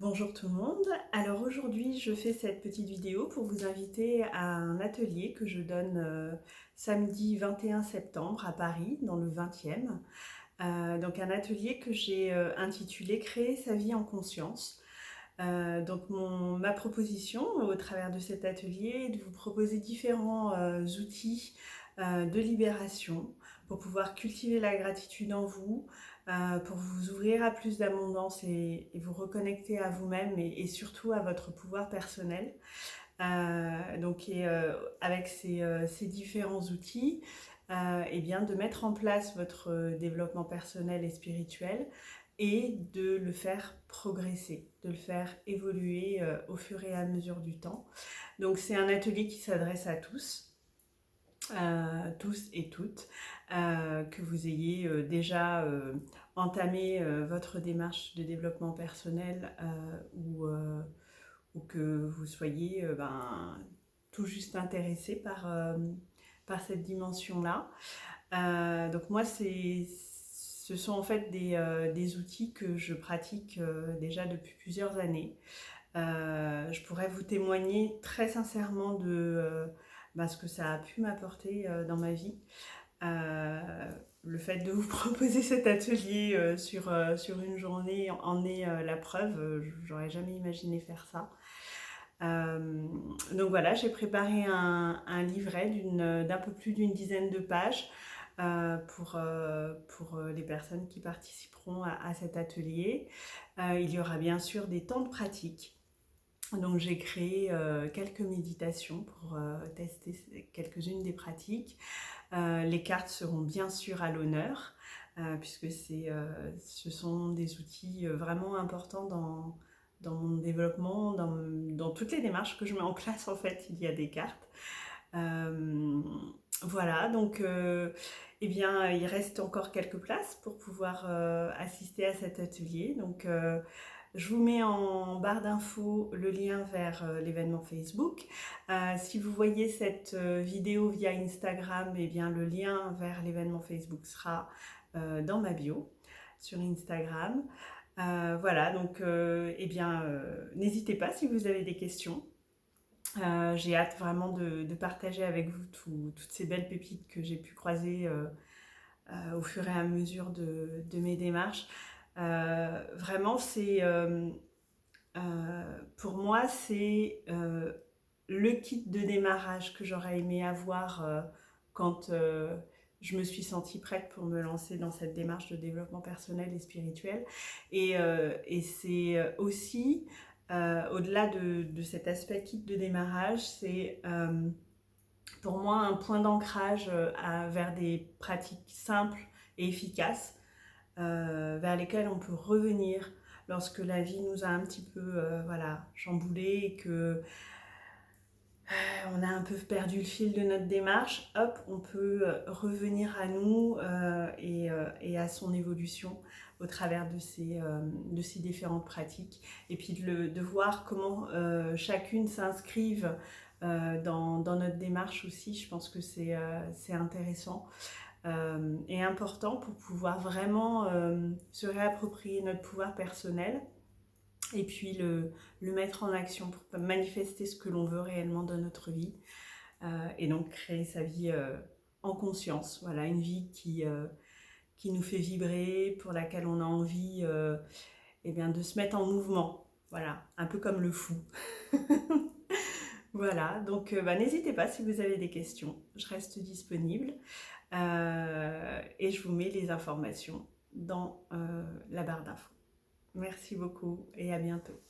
Bonjour tout le monde, alors aujourd'hui je fais cette petite vidéo pour vous inviter à un atelier que je donne samedi 21 septembre à Paris dans le 20e. Donc un atelier que j'ai intitulé Créer sa vie en conscience. Ma proposition au travers de cet atelier est de vous proposer différents outils de libération pour pouvoir cultiver la gratitude en vous, pour vous ouvrir à plus d'abondance et vous reconnecter à vous-même et surtout à votre pouvoir personnel. Avec ces différents outils, et bien de mettre en place votre développement personnel et spirituel et de le faire progresser, de le faire évoluer au fur et à mesure du temps. Donc c'est un atelier qui s'adresse à tous et toutes, que vous ayez déjà entamé votre démarche de développement personnel ou que vous soyez tout juste intéressé par cette dimension-là. Donc moi, ce sont en fait des outils que je pratique déjà depuis plusieurs années. Je pourrais vous témoigner très sincèrement de ce que ça a pu m'apporter dans ma vie. Le fait de vous proposer cet atelier sur une journée en est la preuve. J'aurais jamais imaginé faire ça. Donc voilà, j'ai préparé un livret d'un peu plus d'une dizaine de pages pour les personnes qui participeront à cet atelier. Il y aura bien sûr des temps de pratique. Donc j'ai créé quelques méditations pour tester quelques-unes des pratiques. Les cartes seront bien sûr à l'honneur, puisque ce sont des outils vraiment importants dans mon développement, dans toutes les démarches que je mets en place en fait, il y a des cartes. Voilà, donc eh bien, il reste encore quelques places pour pouvoir assister à cet atelier. Donc je vous mets en barre d'infos le lien vers l'événement Facebook. Si vous voyez cette vidéo via Instagram, eh bien, le lien vers l'événement Facebook sera dans ma bio sur Instagram. Voilà, donc n'hésitez pas si vous avez des questions. J'ai hâte vraiment de partager avec vous toutes ces belles pépites que j'ai pu croiser au fur et à mesure de mes démarches. Vraiment, pour moi, c'est le kit de démarrage que j'aurais aimé avoir quand je me suis sentie prête pour me lancer dans cette démarche de développement personnel et spirituel. Et c'est aussi, au-delà de cet aspect kit de démarrage, c'est pour moi un point d'ancrage vers des pratiques simples et efficaces vers lesquelles on peut revenir lorsque la vie nous a un petit peu chamboulé et que on a un peu perdu le fil de notre démarche. Hop, on peut revenir à nous et à son évolution au travers de ces différentes pratiques, et puis de voir comment chacune s'inscrive dans notre démarche aussi. Je pense que c'est intéressant et important pour pouvoir vraiment se réapproprier notre pouvoir personnel et puis le mettre en action pour manifester ce que l'on veut réellement dans notre vie, et donc créer sa vie en conscience. Voilà, une vie qui nous fait vibrer, pour laquelle on a envie de se mettre en mouvement. Voilà, un peu comme le fou. Voilà, donc n'hésitez pas si vous avez des questions, je reste disponible et je vous mets les informations dans la barre d'infos. Merci beaucoup et à bientôt.